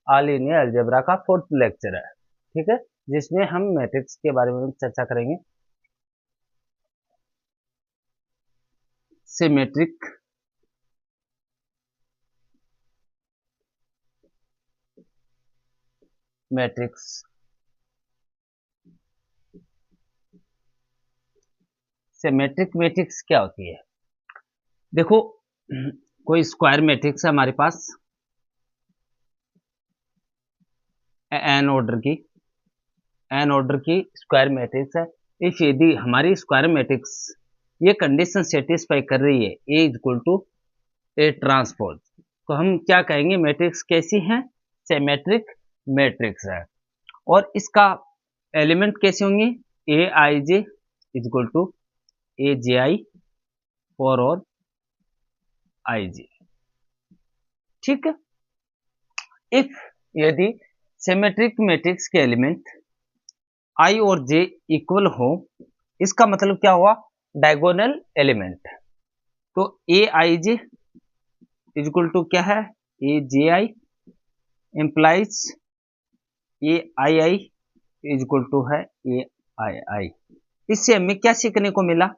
All linear algebra का 4th lecture है, ठीक है, जिसमें हम मैट्रिक्स के बारे में चर्चा करेंगे। Symmetric matrix. सिमेट्रिक मैट्रिक्स क्या होती है? देखो, कोई स्क्वायर मैट्रिक्स है हमारे पास एन ऑर्डर की स्क्वायर मैट्रिक्स है। इफ यदि हमारी स्क्वायर मैट्रिक्स ये कंडीशन सेटिस्फाई कर रही है ए इक्वल टू ए ट्रांसपोज, तो हम क्या कहेंगे? मैट्रिक्स कैसी है? सिमेट्रिक मैट्रिक्स है। और इसका एलिमेंट कैसे होंगे? A I J equal to A J I for और आई जे, ठीक है। इफ यदि सिमेट्रिक मैट्रिक्स के एलिमेंट आई और जे इक्वल हो, इसका मतलब क्या हुआ? Diagonal element. तो A I J equal to क्या है? A J I implies A I I equal to है ए आई आई। इससे हमें क्या सीखने को मिला?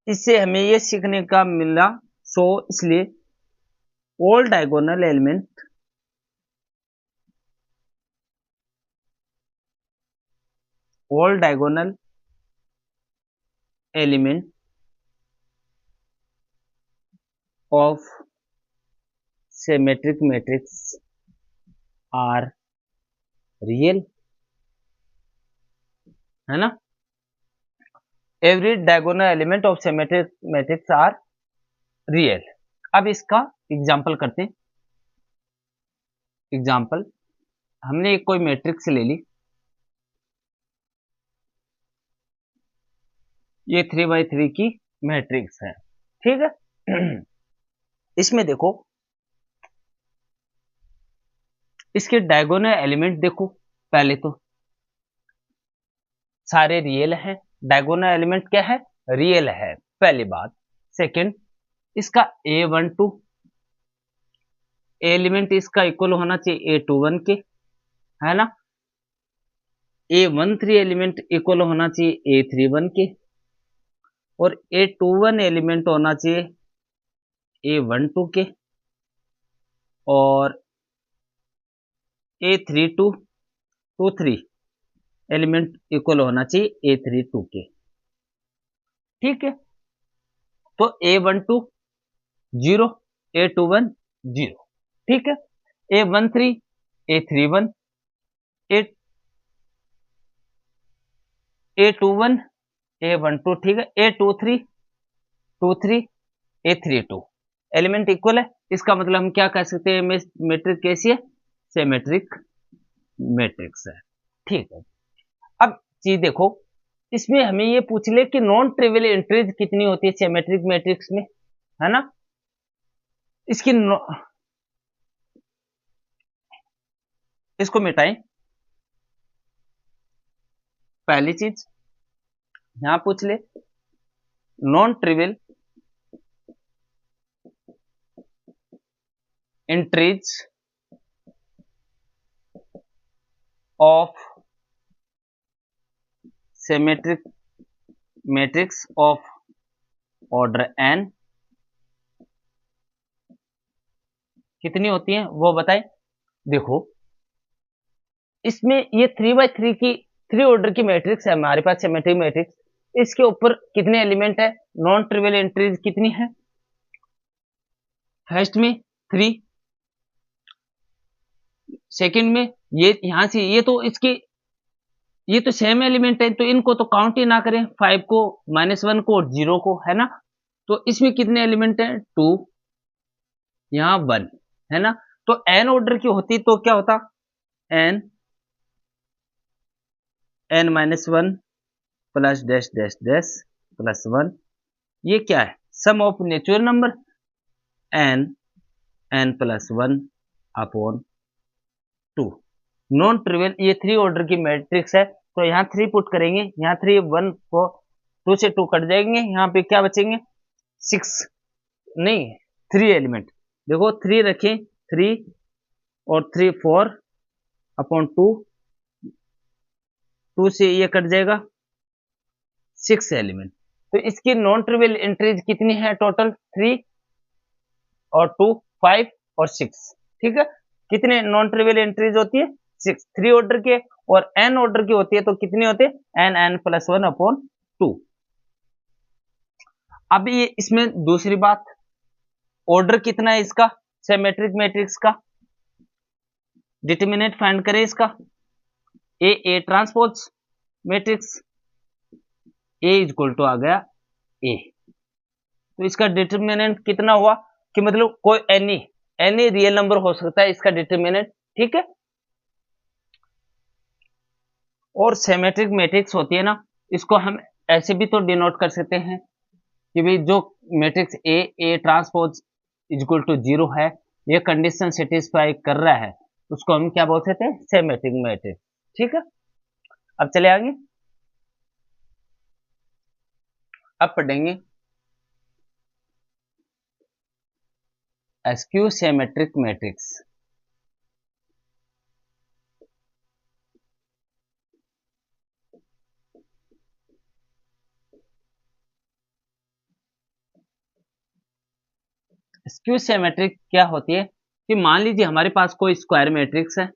इससे हमें यह सीखने का मिला, सो इसलिए all diagonal element of symmetric matrix are real, है ना। Every diagonal element of symmetric matrix are real. अब इसका एग्जांपल करते हैं। एग्जांपल, हमने एक कोई मैट्रिक्स ले ली, ये 3x3 की मैट्रिक्स है, ठीक है। इसमें देखो, इसके डायगोनल एलिमेंट देखो, पहले तो सारे रियल हैं। डायगोनल एलिमेंट क्या है? रियल है, पहली बात। सेकंड, इसका A12 एलिमेंट इसका इक्वल होना चाहिए A21 के, है ना। A13 एलिमेंट इक्वल होना चाहिए A31 के, और A21 एलिमेंट होना चाहिए A12 के, और A32 एलिमेंट इक्वल होना चाहिए A32 के, ठीक है। तो A12 0, A21 0, ठीक है। A13 A31 A21 A12, ठीक है। A23 A32 एलिमेंट इक्वल है। इसका मतलब हम क्या कह सकते हैं? मैट्रिक्स कैसी है? सिमेट्रिक मैट्रिक्स है, ठीक है। अब चीज देखो, इसमें हमें ये पूछ ले कि नॉन ट्रिवियल एंट्रीज कितनी होती है सिमेट्रिक मैट्रिक्स में, है ना। इसकी इसको मिटाएं। पहली चीज यहां पूछ ले, non trivial entries of symmetric matrix of order n कितनी होती हैं, वो बताएं। देखो, इसमें ये 3x3 की 3 ऑर्डर की मैट्रिक्स है हमारे पास, सिमेट्रिक मैट्रिक्स। इसके ऊपर कितने एलिमेंट है? नॉन ट्रिवियल एंट्रीज कितनी है? फर्स्ट में 3, सेकंड में ये यहां से ये तो इसके ये तो सेम एलिमेंट है, तो इनको तो काउंट ही ना करें, 5 को, -1 को और 0 को, है ना। तो इसमें कितने एलिमेंट हैं? 2, यहां 1, है ना। तो n ऑर्डर की होती तो क्या होता? n -1 plus dash dash dash plus 1, ये क्या है? Sum of natural number n plus 1 upon 2। Non trivial, ये 3 ऑर्डर की मैट्रिक्स है, तो यहाँ 3 पुट करेंगे, यहाँ 3 1 को 2 से 2 कट जाएंगे, यहाँ पे क्या बचेंगे? 6 नहीं, 3 एलिमेंट। देखो 3 रखें, 3 और 3 4/2, 2 से ये कट जाएगा 6 एलिमेंट। तो इसकी नॉन ट्रिवियल एंट्रीज कितनी है टोटल? 3 और 2 5 और 6। ठीक है, कितने नॉन ट्रिवियल एंट्रीज होती है? 6। 3 ऑर्डर के और n ऑर्डर की होती है तो कितनी होती है? n+1/2। अब ये इसमें दूसरी बात, ऑर्डर कितना है इसका सिमेट्रिक मैट्रिक्स का? डिटरमिनेंट फाइंड करें इसका। A transpose matrix, A equal to आ गया ए। तो इसका डिटरमिनेंट कितना हुआ कि मतलब कोई एनी रियल नंबर हो सकता है इसका डिटरमिनेंट। ठीक है, और सिमेट्रिक मैट्रिक्स होती है ना, इसको हम ऐसे भी तो डिनोट कर सकते हैं कि भाई जो matrix A transpose equal to 0 है, ये कंडीशन सेटिस्फाई कर रहा है, उसको हम क्या बोल सकते हैं? Symmetric matrix. ठीक है, अब चले आगे। अब पढ़ेंगे skew symmetric matrix. Skew symmetric क्या होती है कि मान लीजिए हमारे पास कोई स्क्वायर मैट्रिक्स है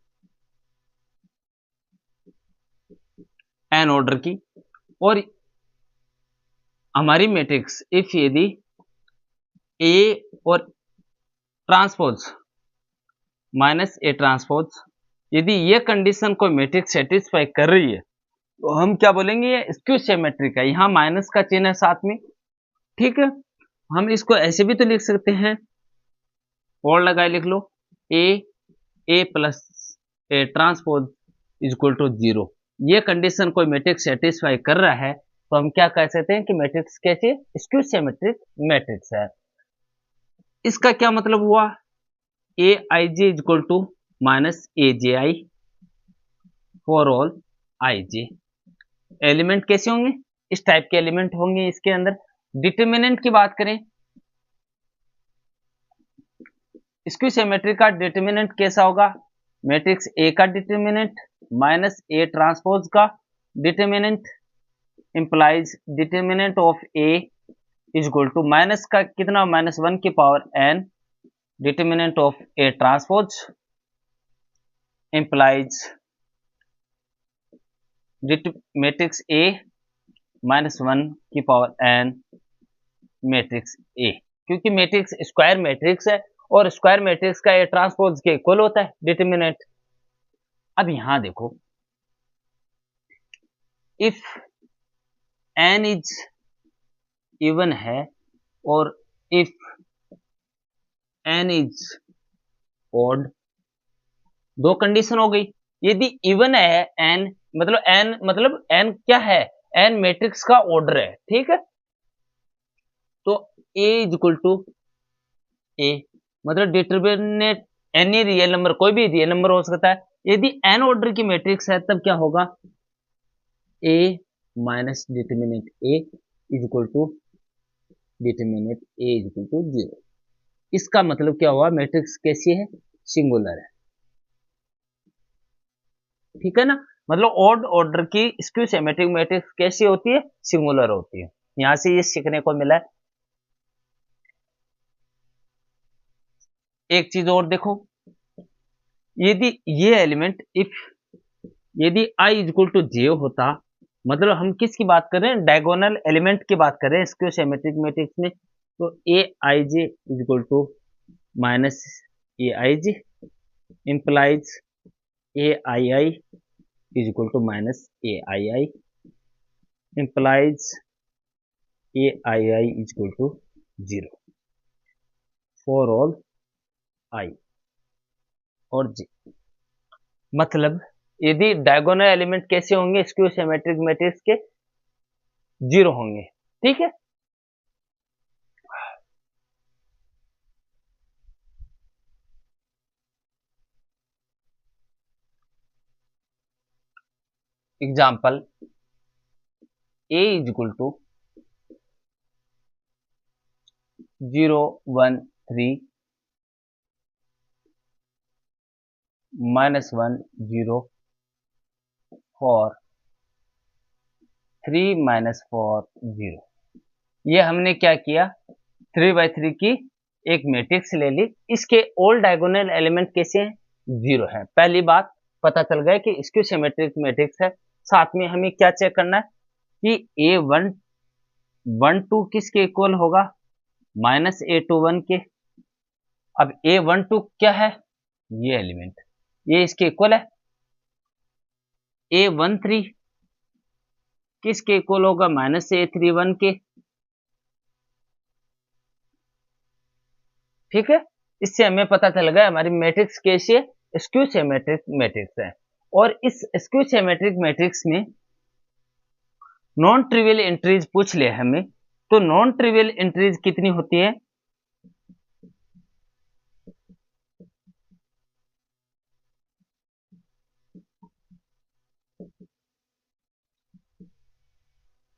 एन ऑर्डर की, और हमारी मैट्रिक्स इफ यदि ए और ट्रांसपोज माइनस ए ट्रांसपोज, यदि ये कंडीशन कोई मैट्रिक्स सेटिस्फाई कर रही है तो हम क्या बोलेंगे? ये स्क्यू सिमेट्रिक है। यहां माइनस का चिन्ह है साथ में। ठीक है, हम इसको ऐसे भी तो लिख सकते हैं, और लगाए लिख लो, A plus A transpose equal to 0। ये कंडीशन कोई मैट्रिक्स सेटिस्फाई कर रहा है तो हम क्या कह सकते हैं कि मैट्रिक्स कैसी है? स्क्यू सिमेट्रिक मैट्रिक्स है। इसका क्या मतलब हुआ? A I J equal to minus A J I for all I J. Element कैसे होंगे? इस टाइप के एलिमेंट होंगे इसके अंदर। डिटरमिनेंट की बात करें, स्क्यू सिमेट्री का डिटरमिनेंट कैसा होगा? मैट्रिक्स ए का डिटरमिनेंट माइनस ए ट्रांसपोज का determinant implies determinant of A is equal to minus का कितना? -1 की power n determinant of A transpose implies matrix A -1 की पावर n मैट्रिक्स ए। क्योंकि मैट्रिक्स स्क्वायर मैट्रिक्स है और square matrix का A transpose के इक्वल होता है डिटरमिनेंट। अब यहां देखो, इफ n इज इवन है और इफ n इज ऑड, दो कंडीशन हो गई। यदि इवन है n मतलब n क्या है? n मैट्रिक्स का ऑर्डर है। ठीक है, तो a इज इक्वल टू ए, मतलब डिटरमिनेंट एनी रियल नंबर, कोई भी रियल नंबर हो सकता है। यदि n ऑर्डर की मैट्रिक्स है तब क्या होगा? a minus determinant a is equal to determinant a is equal to 0। इसका मतलब क्या हुआ? मैट्रिक्स कैसी है? सिंगुलर है। ठीक है ना, मतलब ऑड ऑर्डर की स्क्यू सिमेट्रिक मैट्रिक्स कैसी होती है? सिंगुलर होती है। यहां से ये सीखने को मिला है। एक चीज और देखो, यदि ये एलिमेंट यदि i इज इक्वल टू 0 होता, मतलब हम किसकी बात कर रहे हैं? डायगोनल एलिमेंट की बात कर रहे हैं स्क्यू सिमेट्रिक मैट्रिक्स में। तो A I J is equal to minus A I J implies A I I is equal to minus A I I implies A I I is equal to 0 for all I और J. मतलब यदि diagonal element कैसे होंगे skew symmetric matrix के? 0 होंगे। ठीक है, example a is equal to 0 1 3 -1 0 4 3 -4 0। ये हमने क्या किया, 3×3 की एक मैट्रिक्स ले ली। इसके ऑल डायगोनल एलिमेंट कैसे हैं, 0 है। पहली बात पता चल गया कि स्क्यू सिमेट्रिक मैट्रिक्स है। साथ में हमें क्या चेक करना है कि A12 किसके इक्वल होगा, -A21 के। अब A12 क्या है, ये एलिमेंट, ये इसके इक्वल है। A13 किसके इक्वल होगा, -A31 के। ठीक है, इससे हमें पता चल गया हमारी मैट्रिक्स कैसी है, स्क्यू सिमेट्रिक मैट्रिक्स है। और इस स्क्यू सिमेट्रिक मैट्रिक्स में नॉन ट्रिवियल एंट्रीज पूछ ले हमें, तो नॉन ट्रिवियल एंट्रीज कितनी होती है,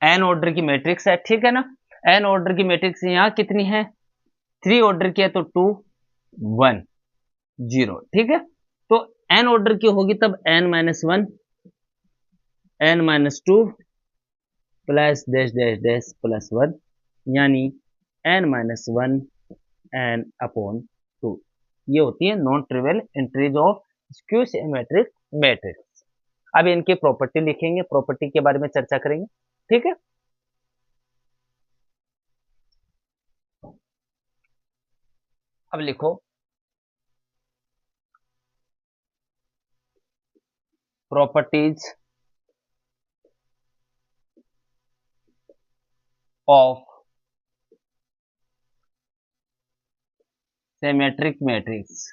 एन ऑर्डर की मैट्रिक्स है, ठीक है ना। एन ऑर्डर की मैट्रिक्स यहां कितनी है, 3 ऑर्डर की है, तो 2 1 0, ठीक है। तो एन ऑर्डर की होगी तब n-1 n-2 plus dash dash dash plus 1, यानी n-1 n/2। ये होती है non trivial entries of skew symmetric matrix. अब इनकी प्रॉपर्टी लिखेंगे, प्रॉपर्टी के बारे में चर्चा करेंगे, ठीक है। अब लिखो, प्रॉपर्टीज ऑफ सिमेट्रिक मैट्रिक्स।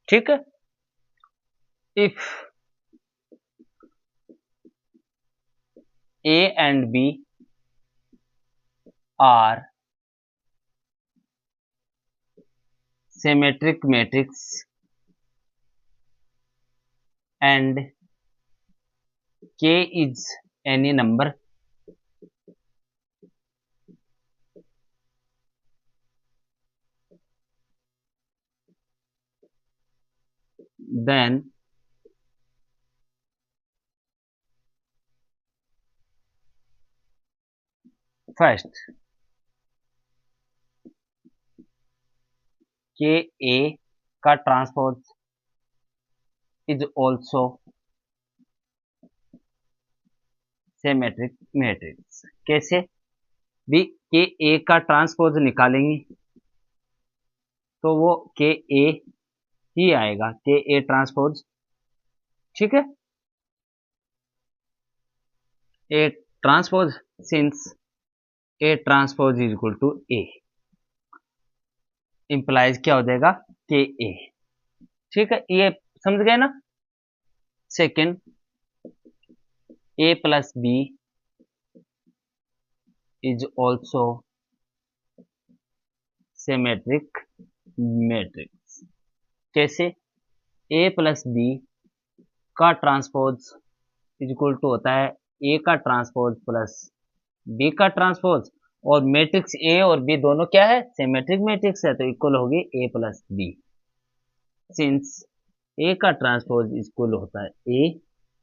ठीक है, if A and B are symmetric matrix and K is any number, then first KA का transpose is also symmetric matrix। कैसे भी, KA का ट्रांसपोज निकालेंगे तो वो KA ही आएगा, KA ट्रांसपोज, ठीक है। A transpose since A transpose is equal to A, implies क्या हो जाएगा, KA, ठीक है। ये समझ गए ना। Second, A plus B is also symmetric matrix. कैसे, A प्लस B का ट्रांसपोज इज इक्वल टू होता है A का ट्रांसपोज प्लस B का ट्रांसपोज, और मैट्रिक्स A और B दोनों क्या है, सिमेट्रिक मैट्रिक्स है, तो इक्वल होगी A plus B। Since A का ट्रांसपोज इक्वल होता है A,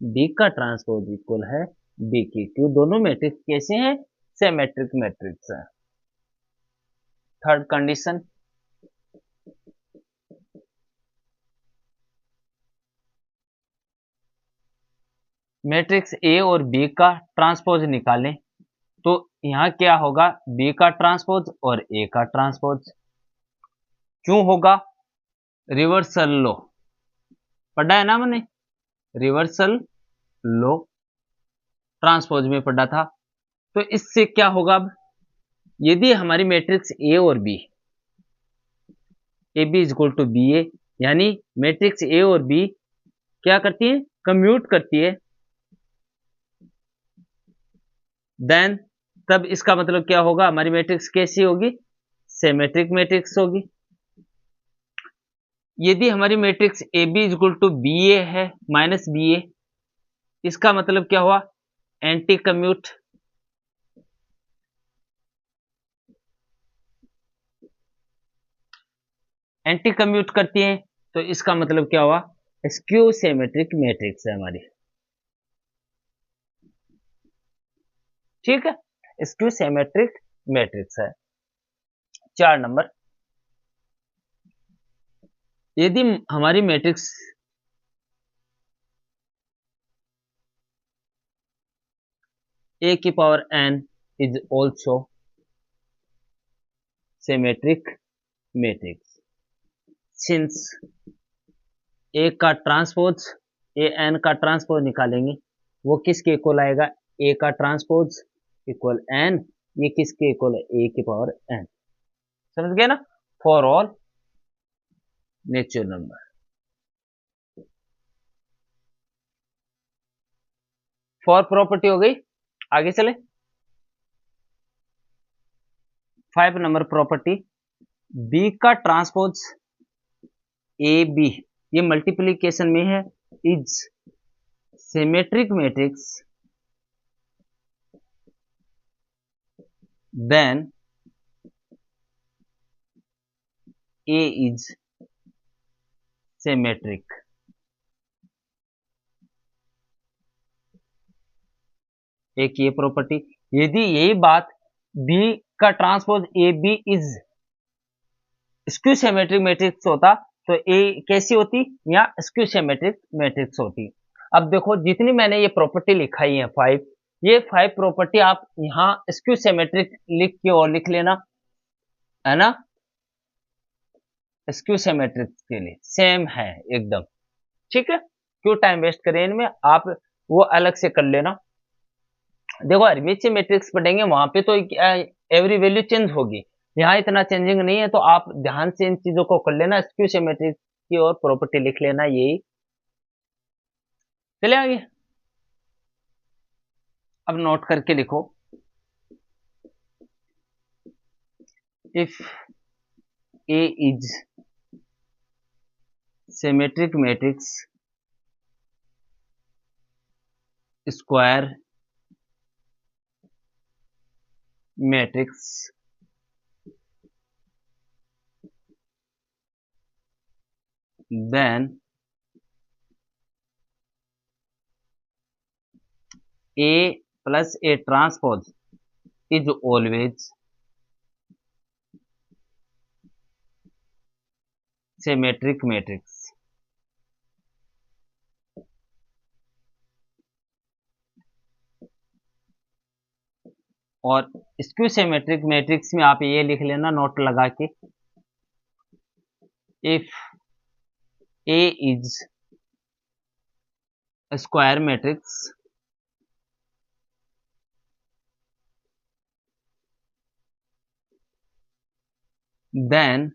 B का ट्रांसपोज इक्वल है B की, क्यों, दोनों मैट्रिक्स कैसे हैं, सिमेट्रिक मैट्रिक्स है। थर्ड कंडीशन, मैट्रिक्स A और B का ट्रांसपोज निकालें तो यहां क्या होगा, B का ट्रांसपोज और A का ट्रांसपोज। क्यों होगा, रिवर्सल लॉ पढ़ा है ना मैंने, रिवर्सल लॉ ट्रांसपोज में पढ़ा था। तो इससे क्या होगा, अब यदि हमारी मैट्रिक्स A और B, A B is equal to B A, यानी मैट्रिक्स A और B क्या करती है, कम्यूट करती है, देन तब इसका मतलब क्या होगा, हमारी मैट्रिक्स कैसी होगी, सिमेट्रिक मैट्रिक्स होगी। यदि हमारी matrix A B is equal to B A है, माइनस बी ए, इसका मतलब क्या हुआ, एंटी कम्यूट, एंटी कम्यूट करती हैं, तो इसका मतलब क्या हुआ, स्क्यू सिमेट्रिक मैट्रिक्स है हमारी। ठीक है, स्क्यू सिमेट्रिक मैट्रिक्स है। 4 नंबर, यदि हमारी मैट्रिक्स a की power n is also symmetric matrix, since a का ट्रांसपोज, a n का ट्रांसपोज निकालेंगे, वो किसके इक्वल आएगा, a का ट्रांसपोज इक्वल n, ये किसके इक्वल है, a की पावर n। समझ गए ना, for all natural number. Four property हो गई, आगे चले। 5 नंबर प्रॉपर्टी, b का ट्रांसपोज ए बी, ये मल्टीप्लीकेशन में है, is symmetric matrix then A is symmetric. एक ये प्रॉपर्टी, यदि यही बात b का transpose A B is skew symmetric matrix होता, तो ए कैसी होती, या स्क्यू सिमेट्रिक मैट्रिक्स होती। अब देखो जितनी मैंने ये प्रॉपर्टी लिखाई है 5, ये 5 प्रॉपर्टी आप यहां स्क्यू सिमेट्रिक लिख के और लिख लेना, है ना, स्क्यू सिमेट्रिक के लिए सेम है एकदम। ठीक है, क्यों टाइम वेस्ट करें इनमें, आप वो अलग से कर लेना। देखो हर्मिटियन मैट्रिक्स पढ़ेंगे वहां पे तो एवरी वैल्यू चेंज होगी, यहाँ इतना चेंजिंग नहीं है, तो आप ध्यान से इन चीजों को कर लेना, स्क्यू सिमेट्रिक की और प्रॉपर्टी लिख लेना, यही। चले आगे, अब नोट करके लिखो, if A is symmetric matrix square matrix then A plus A transpose is always symmetric matrix। और स्क्यू सिमेट्रिक मैट्रिक्स में आप ये लिख लेना नोट लगा के, if A is a square matrix then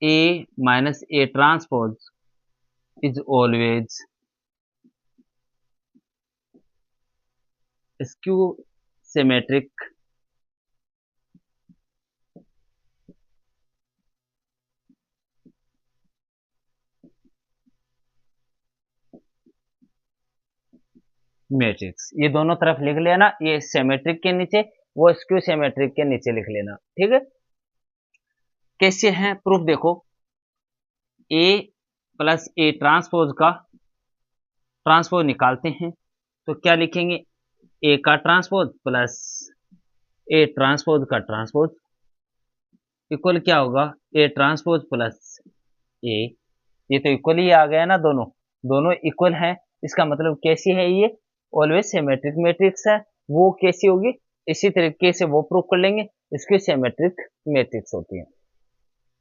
A minus A transpose is always skew symmetric matrix. ये दोनों तरफ लिख लेना, ये सिमेट्रिक के नीचे, वो स्क्यू सिमेट्रिक के नीचे लिख लेना। ठीक है, कैसे हैं प्रूफ, देखो A प्लस A ट्रांसपोज का ट्रांसपोज निकालते हैं, तो क्या लिखेंगे, A का ट्रांसपोज प्लस A ट्रांसपोज का ट्रांसपोज इक्वल क्या होगा, A ट्रांसपोज प्लस A, ये तो इक्वल ही आ गया ना, दोनों दोनों इक्वल है, इसका मतलब कैसी है, ये ऑलवेज सिमेट्रिक मैट्रिक्स है। वो कैसी होगी, इसी तरीके से वो प्रूव कर लेंगे, इसकी सिमेट्रिक मैट्रिक्स होती है।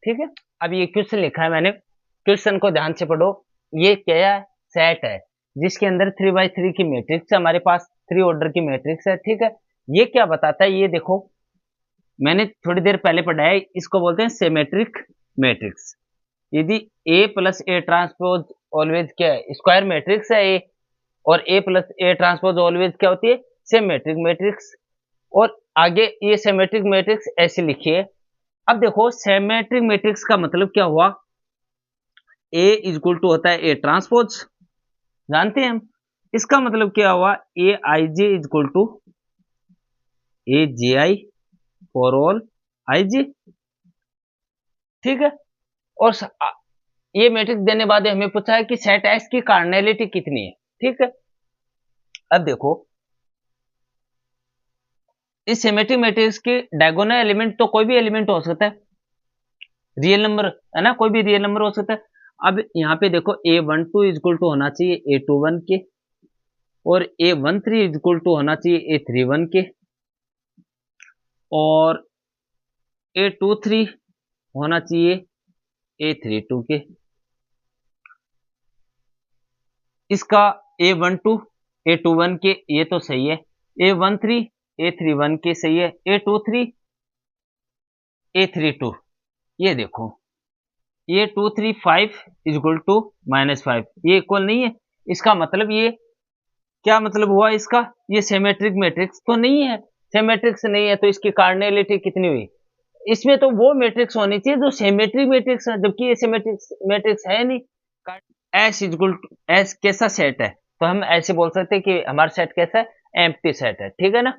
ठीक है, अब ये क्वेश्चन लिखा है मैंने, क्वेश्चन को ध्यान से पढ़ो, ये क्या है, सेट है जिसके अंदर 3x3 की मैट्रिक्स है, हमारे पास 3 ऑर्डर की मैट्रिक्स है। ठीक है, ये क्या बताता है, ये देखो मैंने थोड़ी देर पहले पढ़ा है, इसको बोलते हैं सिमेट्रिक मैट्रिक्स। यदि A plus A transpose always क्या है, स्क्वायर मैट्रिक्स है A, और A plus A transpose always क्या होती है, सिमेट्रिक मैट्रिक्स। और आगे ये सिमेट्रिक मैट्रिक्स ऐसे लिखिए। अब देखो सिमेट्रिक मैट्रिक्स का मतलब क्या हुआ, A इक्वल टू होता है A ट्रांसपोज, जानते हैं हम, इसका मतलब क्या हुआ, A I J is equal to A J I for all I J. ठीक है। और ये मैट्रिक्स देने बाद हमें पूछा है कि सेट एक्स की कार्डिनैलिटी कितनी है। ठीक है। अब देखो, इस सिमेट्रिक मैट्रिक्स के डायगोनल एलिमेंट तो कोई भी एलिमेंट हो सकता है, रियल नंबर है ना, कोई भी रियल नंबर हो सकता है। अब यहाँ पे देखो A12 इक्वल टू होना चाहिए A21 के, और A13 इक्वल टू होना चाहिए A31 के, और A23 होना चाहिए A32 के। इसका A12 A21 के ये तो सही है, A13 A31 के सही है, A23 A32 ये देखो, ये 235 इक्वल टू -5 ये इक्वल नहीं है। इसका मतलब ये क्या मतलब हुआ इसका, ये सिमेट्रिक मैट्रिक्स तो नहीं है। सिमेट्रिक्स नहीं है तो इसकी कार्डिनैलिटी कितनी हुई, इसमें तो वो मैट्रिक्स होनी चाहिए जो सिमेट्रिक मैट्रिक्स है, जबकि ये सिमेट्रिक मैट्रिक्स है नहीं। एस इक्वल टू एस कैसा सेट है, तो हम ऐसे बोल सकते हैं कि हमारा सेट कैसा है, एम्प्टी सेट है। ठीक है ना,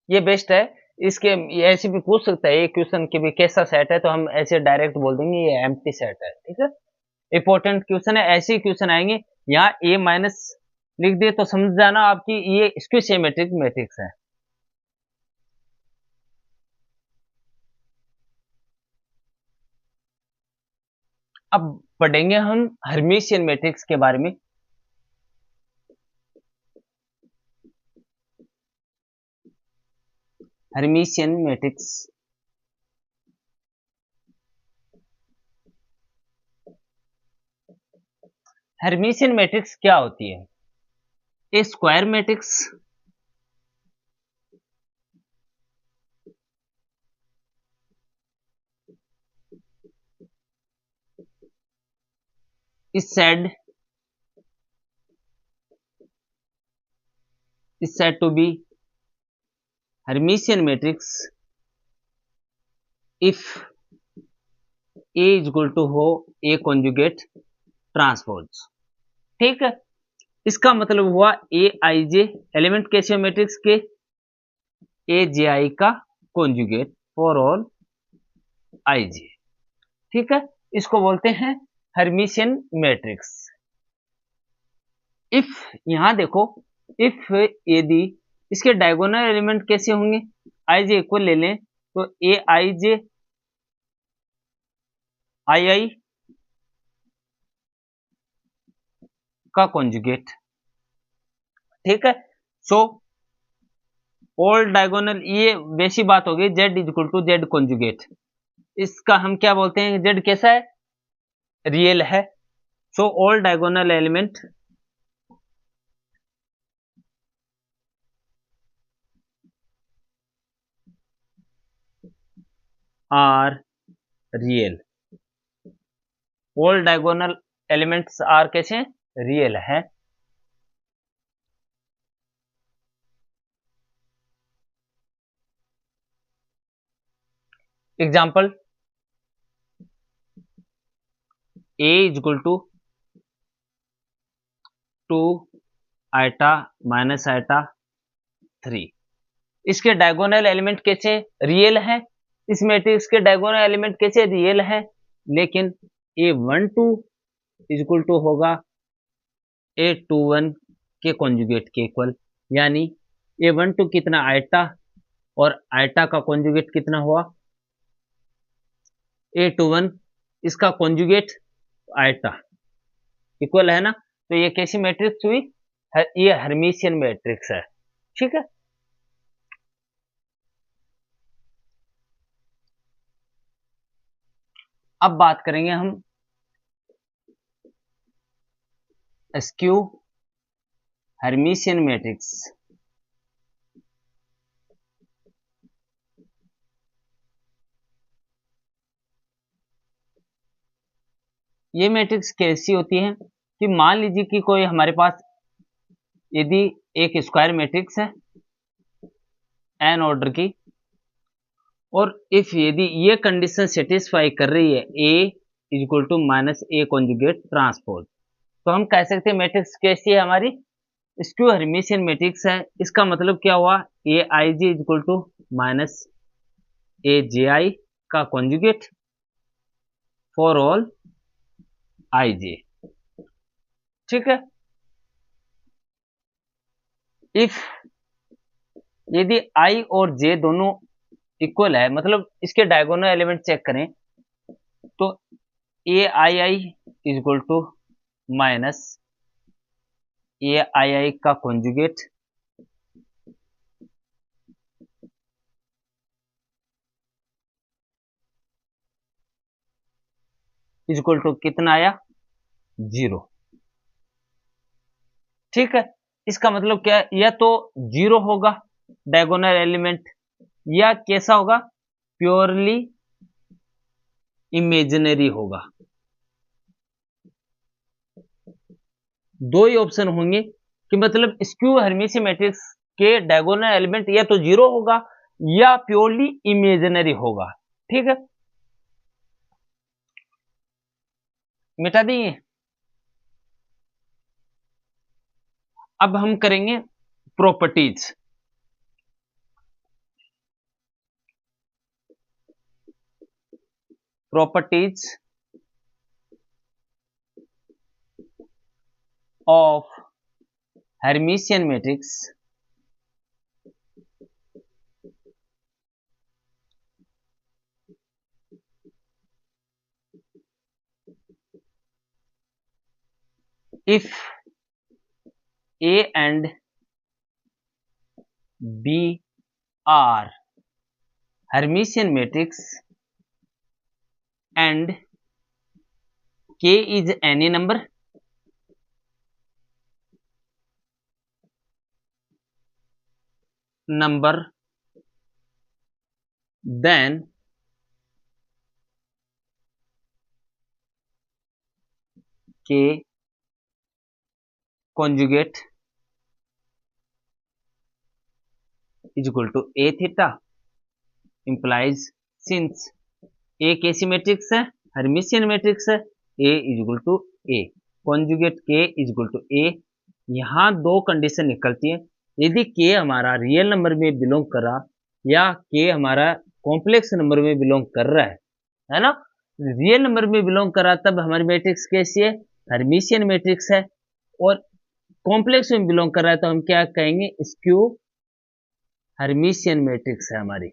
ये बेस्ट है। इसके ये ऐसे भी पूछ सकता है ये क्वेश्चन कि भी कैसा सेट है, तो हम ऐसे डायरेक्ट बोल देंगे ये एम्प्टी सेट है। ठीक है, इंपॉर्टेंट क्वेश्चन है, ऐसे ही क्वेश्चन आएंगे। यहाँ ए माइनस लिख दिए तो समझ जाना आपकी ये स्क्यू सिमेट्रिक मैट्रिक्स है। अब पढ़ेंगे हम हर्मिशियन मैट्रिक्स के बारे में। हर्मिशियन मैट्रिक्स, हर्मिशियन मैट्रिक्स क्या होती है, A square matrix is said to be Hermitian matrix if A is equal to हो A conjugate ट्रांसपोज। ठीक है, इसका मतलब हुआ ए आई जे एलिमेंट कैसे मैट्रिक्स के, ए जे आई का conjugate for all I J. ठीक है, इसको बोलते हैं हर्मिशियन मैट्रिक्स। इफ यहां देखो, इफ यदि इसके डायगोनल एलिमेंट कैसे होंगे, आई जे इक्वल ले लें तो ए आई जे आई आई का कॉन्जुगेट। ठीक है, सो ऑल डायगोनल, ये वैसी बात हो गई, Z equal to Z conjugate. इसका हम क्या बोलते हैं, जेड कैसा है, रियल है। So all diagonal element are real, all diagonal elements are कैसे, रियल है। Example, A is equal to 2 iota minus iota 3, इसके डायगोनल एलिमेंट कैसे, रियल है। इस मैट्रिक्स के डायगोनल एलिमेंट कैसे, रियल है, लेकिन A12 इज इक्वल टू होगा A21 के कॉन्जुगेट के इक्वल, यानी A12 कितना, आइटा, और आइटा का कॉन्जुगेट कितना हुआ A21, इसका कॉन्जुगेट आइटा, इक्वल है ना। तो ये कैसी मैट्रिक्स हुई, ये हर्मिशियन मैट्रिक्स है। ठीक है, अब बात करेंगे हम स्क्यू हर्मिशियन मैट्रिक्स। ये मैट्रिक्स कैसी होती है कि मान लीजिए कि कोई हमारे पास यदि एक स्क्वायर मैट्रिक्स है एन ऑर्डर की, और इफ यदि ये कंडीशन सेटिस्फाई कर रही है, A is equal to minus A conjugate transpose. तो हम कह सकते हैं मैट्रिक्स कैसी है हमारी, स्क्यू हर्मिशियन मैट्रिक्स है। इसका मतलब क्या हुआ, A I ji is equal to minus A J आई का conjugate for all I J. ठीक है, इफ यदि आई और जे दोनों इक्वल है, मतलब इसके डायगोनल एलिमेंट चेक करें तो A I I is equal to minus A I आई का कॉन्जुगेट इज इक्वल टू कितना आया, 0। ठीक है, इसका मतलब क्या है, या तो 0 होगा डायगोनल एलिमेंट, या कैसा होगा, प्योरली इमेजिनरी होगा। दो ही ऑप्शन होंगे कि मतलब स्क्यू हर्मिशियन मैट्रिक्स के डायगोनल एलिमेंट या तो 0 होगा या प्योरली इमेजिनरी होगा। ठीक है, मिटा देंगे। अब हम करेंगे properties. Properties of Hermitian matrix if A and B are Hermitian matrix and K is any number, then K conjugate is equal to A theta implies since A कैसी मैट्रिक्स है, हर्मिशियन मैट्रिक्स है, A is equal to A conjugate K is equal to A। यहाँ दो condition निकलती है, यदि K हमारा real number में बिलोंग कर रहा या K हमारा कॉम्प्लेक्स नंबर में बिलोंग कर रहा है ना, रियल नंबर में बिलोंग कर रहा तब हमारी मैट्रिक्स कैसी है, हर्मिशियन मैट्रिक्स है, और कॉम्प्लेक्स में बिलोंग कर रहा है तो हम क्या कहेंगे, स्क्यू हर्मिशियन मैट्रिक्स है हमारी।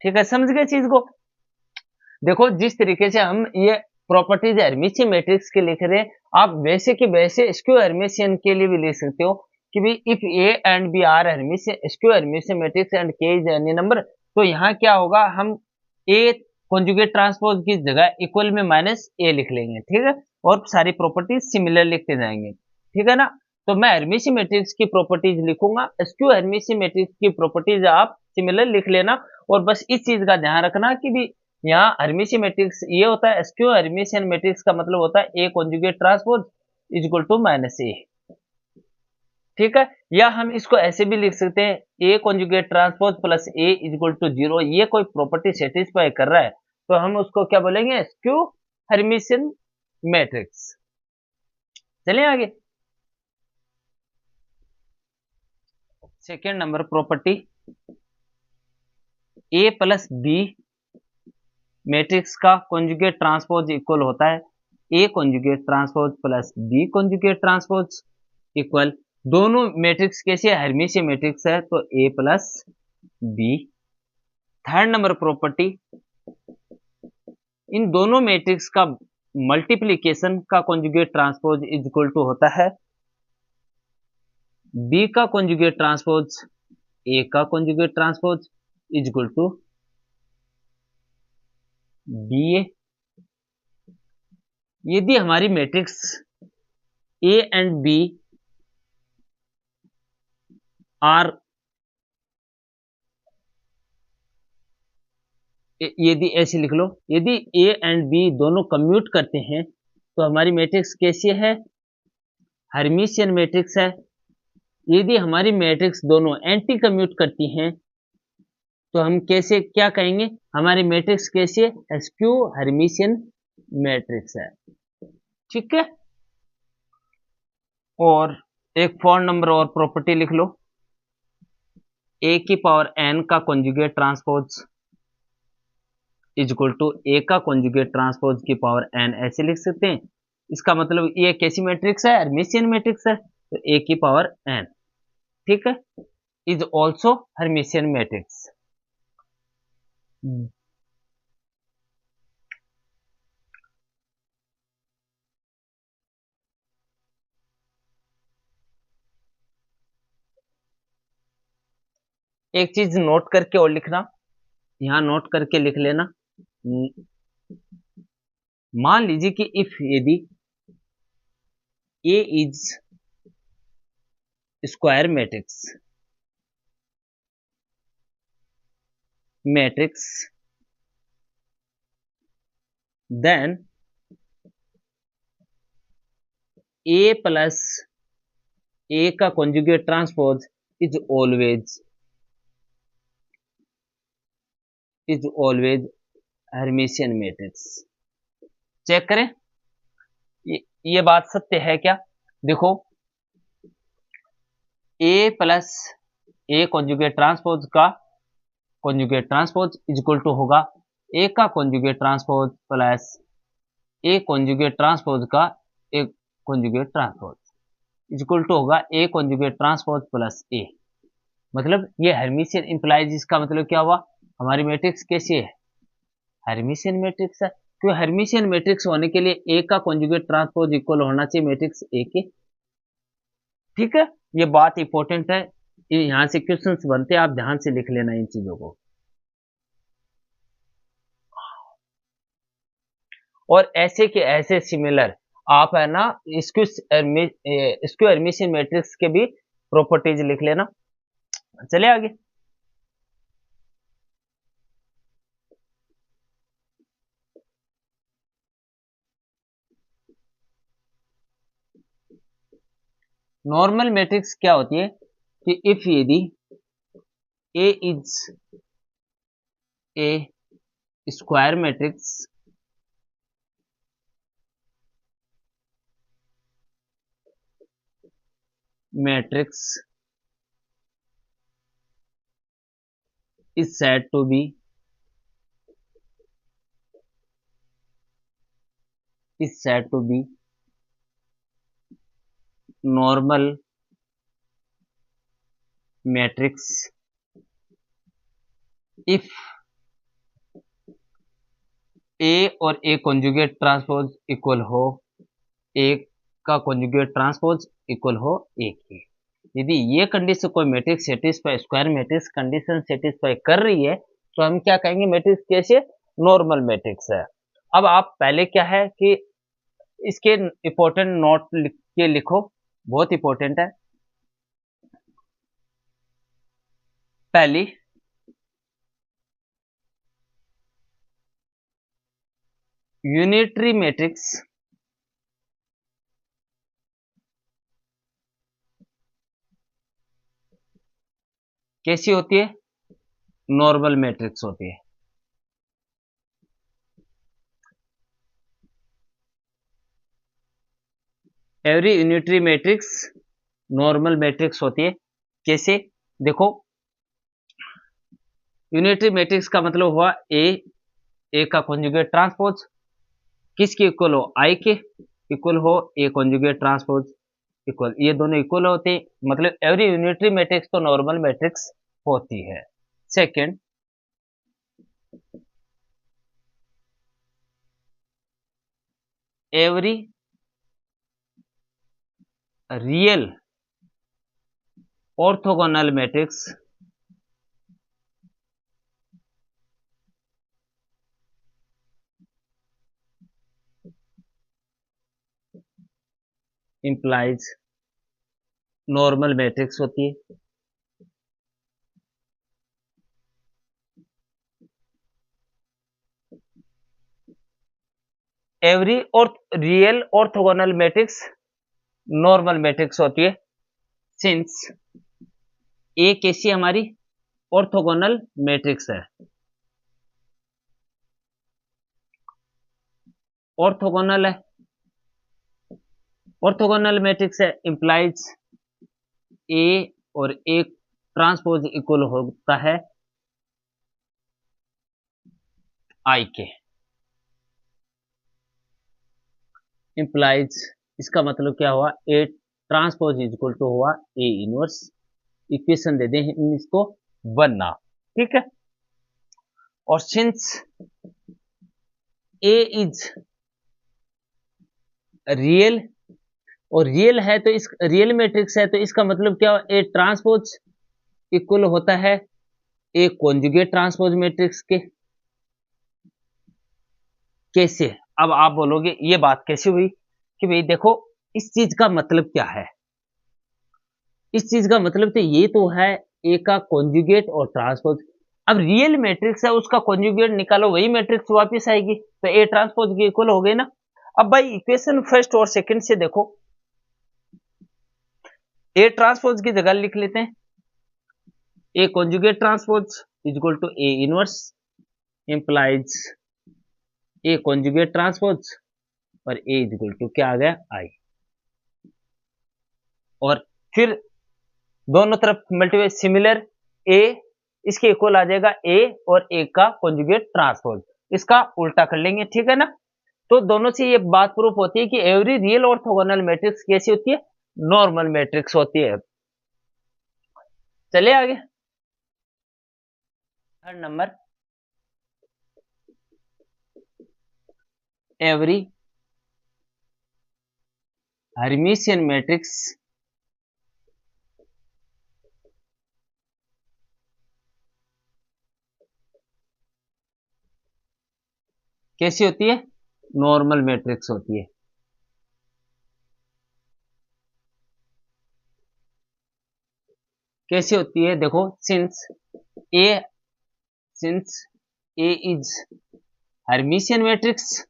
ठीक है, समझ गए चीज को। देखो जिस तरीके से हम ये प्रॉपर्टीज हर्मिशियन मैट्रिक्स के लिख रहे हैं, आप वैसे के वैसे स्क्यू हर्मिशियन के लिए भी लिख सकते हो कि भी if A and B are Hermitian skew Hermitian matrix and K is any number, तो यहाँ क्या होगा, हम ए कॉन्जुगेट ट्रांसपोज की जगह इक्वल में माइनस ए लिख लेंगे। ठीक है, और सारी प्रॉपर्टीज सिमिलर लिखते जाएंगे। ठीक है ना, तो मैं हर्मिशियन मैट्रिक्स की प्रॉपर्टीज लिखूंगा, स्क्यू हर्मिशियन मैट्रिक्स की प्रॉपर्टीज आप सिमिलर लिख लेना, और बस इस चीज का ध्यान रखना कि भी यहाँ हर्मिशियन मैट्रिक्स ये होता है, स्क्यू हर्मिशियन मैट्रिक्स का मतलब होता है A conjugate transpose is equal to minus A. ठीक है, या हम इसको ऐसे भी लिख सकते हैं, A conjugate transpose plus A is equal to 0। ये कोई प्रॉपर्टी सेटिस्फाई कर रहा है तो हम उसको क्या बोलेंगे, स्क्यू हर्मिशियन मैट्रिक्स। चलिए आगे, second number property, A plus B matrix का कॉन्जुगेट ट्रांसपोज इक्वल होता है A conjugate transpose plus B conjugate transpose equal, दोनों मैट्रिक्स कैसे हर्मिशियन मैट्रिक्स है तो A plus B. Third number property, इन दोनों मैट्रिक्स का मल्टीप्लिकेशन का conjugate transpose is equal to होता है बी का कॉन्जुगेट ट्रांसपोज ए का conjugate transpose is equal to B A. यदि हमारी matrix A and B are, यदि ऐसे लिख लो, यदि ए एंड बी दोनों कम्यूट करते हैं तो हमारी मैट्रिक्स कैसी है, हर्मिशियन मैट्रिक्स है। यदि हमारी मैट्रिक्स दोनों एंटी कम्यूट करती हैं तो हम कैसे क्या कहेंगे, हमारी मैट्रिक्स कैसी है, स्क्यू हर्मिशियन मैट्रिक्स है। ठीक है, और एक फोन नंबर और प्रॉपर्टी लिख लो, ए की पावर एन का conjugate transpose is equal to A का कॉन्जुगेट ट्रांसपोज की पावर एन, ऐसे लिख सकते हैं। इसका मतलब ये कैसी मैट्रिक्स है, हर्मिशियन मैट्रिक्स है, तो ए की पावर एन, ठीक है, इज ऑल्सो हर्मिशियन मैट्रिक्स। एक चीज नोट करके और लिखना, यहां नोट करके लिख लेना। मान लीजिए कि इफ यदि A is square matrix then A plus A का conjugate transpose is always Hermitian matrix. Check करें ये बात सत्य है क्या। देखो A plus A conjugate transpose का conjugate transpose is equal to होगा ए का conjugate transpose plus A conjugate transpose का एक conjugate transpose is equal to होगा A conjugate transpose plus A. मतलब ये हर्मिशियन इंप्लाइज, इसका मतलब क्या हुआ, हमारी मैट्रिक्स कैसी है, हर्मिशियन मैट्रिक्स है। क्यों, हर्मिशियन मैट्रिक्स होने के लिए ए का कॉन्जुगेट ट्रांसपोज इक्वल होना चाहिए मैट्रिक्स ए के। ठीक है, ये बात इंपॉर्टेंट है, यहां से क्वेश्चंस बनते हैं, आप ध्यान से लिख लेना इन चीजों को। और ऐसे के ऐसे सिमिलर आप है ना इसको हर्मिशियन मैट्रिक्स के भी प्रॉपर्टीज लिख लेना। चले आगे। नॉर्मल मैट्रिक्स क्या होती है कि इफ यदि A is A square matrix matrix is said to be normal matrix if A और ए कॉन्जुगेट ट्रांसपोज इक्वल हो, ए का कॉन्जुगेट ट्रांसपोज इक्वल हो ए के। यदि ये कंडीशन कोई matrix satisfy, square matrix condition satisfy कर रही है, तो हम क्या कहेंगे, मैट्रिक्स कैसे, नॉर्मल मैट्रिक्स है। अब आप पहले क्या है कि इसके इंपॉर्टेंट नोट लिख के लिखो, बहुत इंपॉर्टेंट है। पहली, यूनिटरी मैट्रिक्स कैसी होती है, नॉर्मल मैट्रिक्स होती है। Every unitary matrix normal matrix होती है। कैसे, देखो यूनिटरी मैट्रिक्स का मतलब हुआ ए का कॉन्जुगेट ट्रांसपोज किसके इक्वल हो, आई के इक्वल हो, ए कॉन्जुगेट ट्रांसपोज इक्वल, ये दोनों इक्वल होते हैं, मतलब एवरी यूनिटरी मैट्रिक्स तो नॉर्मल मैट्रिक्स होती है। Second, every real orthogonal matrix implies normal matrix होती है। एवरी और real orthogonal matrix normal matrix होती है, सिंस ए कैसी हमारी ऑर्थोगोनल मैट्रिक्स है। ऑर्थोगोनल है, ऑर्थोगोनल मैट्रिक्स है, इंप्लाइज ए और ए ट्रांसपोज इक्वल होता है आई के। इंप्लाइज इसका मतलब क्या हुआ, ए ट्रांसपोज इक्वल टू हुआ ए इनवर्स। इक्वेशन दे दें इसको 1 ना, ठीक है। और सिंस ए इज रियल, और रियल है तो इस रियल मैट्रिक्स है तो इसका मतलब क्या, ए ट्रांसपोज इक्वल होता है ए कॉन्जुगेट ट्रांसपोज मैट्रिक्स के। कैसे, अब आप बोलोगे ये बात कैसे हुई कि भाई देखो इस चीज का मतलब क्या है, इस चीज का मतलब तो ये तो है ए का कॉन्जुगेट और ट्रांसपोज। अब रियल मैट्रिक्स है उसका कॉन्जुगेट निकालो, वही मैट्रिक्स वापस आएगी, तो ए ट्रांसपोज के इक्वल हो गई ना। अब भाई इक्वेशन फर्स्ट और सेकंड से देखो, ए ट्रांसपोज की जगह लिख लेते हैं A conjugate transpose equal to A inverse implies A conjugate transpose और ए इक्वल टू क्या आ गया आई। और फिर दोनों तरफ मल्टीप्लाई सिमिलर ए, इसके इक्वल आ जाएगा ए और ए का कॉन्जुगेट ट्रांसपोज, इसका उल्टा कर लेंगे, ठीक है ना। तो दोनों से ये बात प्रूफ होती है कि एवरी रियल ऑर्थोगोनल मैट्रिक्स कैसी होती है, नॉर्मल मैट्रिक्स होती है। चलिए आगे, third number, every Hermitian matrix कैसी होती है, नॉर्मल मैट्रिक्स होती है। कैसी होती है देखो, ए since A is Hermitian matrix,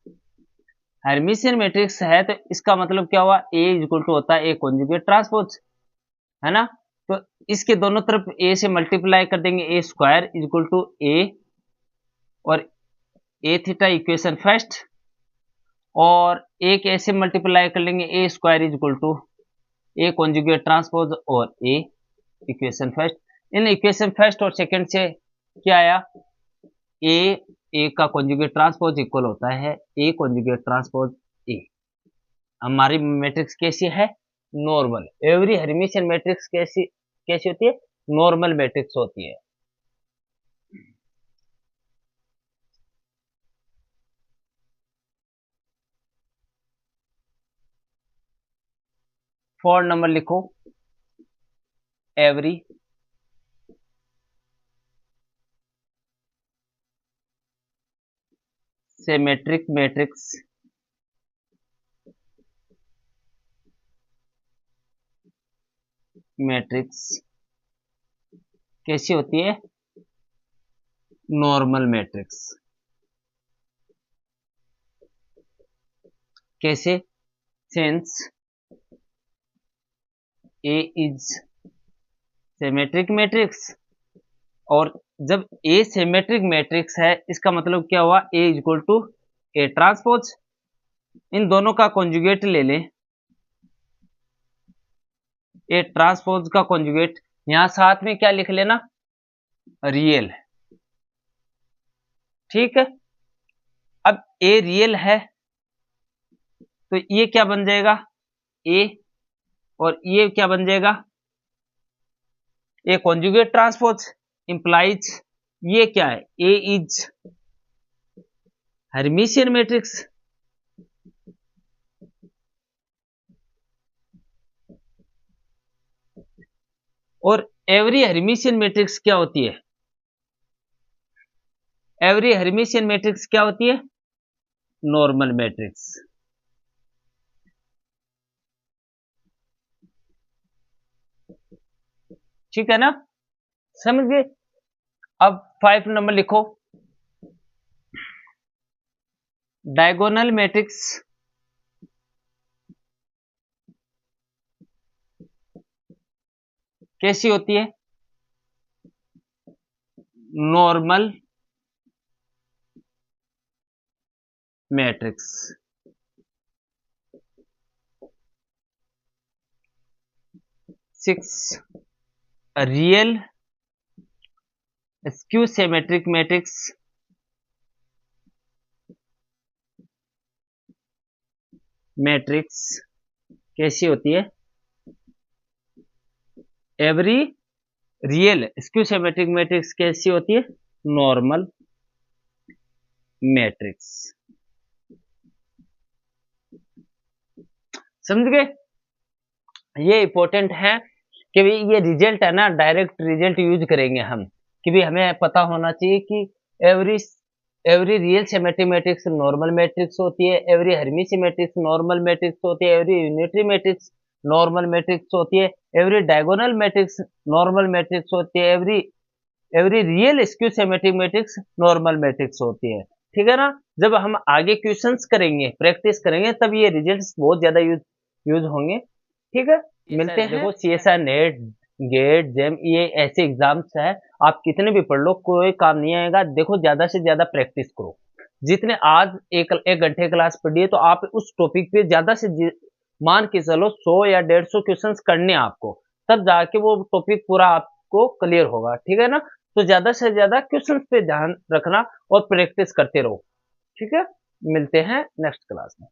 Hermitian matrix है तो इसका मतलब क्या हुआ, ए इक्वल टू होता है ए कॉन्जुगेट ट्रांसपोज, है ना। तो इसके दोनों तरफ ए से मल्टीप्लाई कर देंगे, ए स्क्वायर इक्वल टू ए और ए थीटा इक्वेशन फर्स्ट, और ए के ऐसे मल्टीप्लाई कर लेंगे A square equal to A conjugate transpose और ए इक्वेशन फर्स्ट। इन इक्वेशन फर्स्ट और सेकंड से क्या आया, ए ए का कॉन्जुगेट ट्रांसपोज इक्वल होता है ए कॉन्जुगेट ट्रांसपोज ए। हमारी मैट्रिक्स कैसी है, नॉर्मल। एवरी हर्मिशियन मैट्रिक्स कैसी कैसी होती है, नॉर्मल मैट्रिक्स होती है। फोर नंबर लिखो, एवरी सिमेट्रिक मैट्रिक्स मैट्रिक्स कैसी होती है, नॉर्मल मैट्रिक्स। कैसे, since A is symmetric matrix, और जब ए सिमेट्रिक मैट्रिक्स है इसका मतलब क्या हुआ, ए इक्वल टू ए ट्रांसपोज। इन दोनों का कॉन्जुगेट ले लें, ए ट्रांसपोज का कॉन्जुगेट, यहां साथ में क्या लिख लेना, रियल, ठीक है। अब ए रियल है तो ये क्या बन जाएगा, ए, और ये क्या बन जाएगा, ए कॉन्जुगेट ट्रांसपोज इंप्लाइज ये क्या है, ए इज हर्मिशियन मैट्रिक्स। और एवरी हर्मिशियन मैट्रिक्स क्या होती है, एवरी हर्मिशियन मैट्रिक्स क्या होती है, नॉर्मल मैट्रिक्स। ठीक है ना, समझ गए। अब 5 नंबर लिखो, डायगोनल मैट्रिक्स कैसी होती है, normal matrix. 6 real skew symmetric matrix कैसी होती है? Every real skew symmetric matrix कैसी होती है? Normal matrix. समझ गए? ये इंपॉर्टेंट है कि भाई ये रिजल्ट है ना, डायरेक्ट रिजल्ट यूज करेंगे हम कि भाई हमें पता होना चाहिए कि every every real symmetric matrix normal matrix होती है, एवरी हर्मी मैट्रिक्स नॉर्मल मैट्रिक्स होती है, every unitary matrix normal matrix होती है, every diagonal matrix normal matrix होती है, every real skew symmetric matrix normal matrix होती है। ठीक है ना? जब हम आगे क्वेश्चंस करेंगे, प्रैक्टिस करेंगे, तब ये रिजल्ट्स बहुत ज्यादा यूज होंगे। ठीक है, मिलते हैं। देखो CSR नेट गेट जेम ये ऐसे एग्जाम्स है, आप कितने भी पढ़ लो कोई काम नहीं आएगा। देखो ज्यादा से ज्यादा प्रैक्टिस करो। जितने आज एक घंटे क्लास पढ़ी है तो आप उस टॉपिक पे ज्यादा से मान के चलो 100 या 150 क्वेश्चंस करने आपको, तब जाके वो टॉपिक पूरा आपको क्लियर होगा। ठीक है ना? तो ज्यादा से ज्यादा क्वेश्चंस पे ध्यान रखना और प्रैक्टिस करते रहो। ठीक है, मिलते हैं नेक्स्ट क्लास में।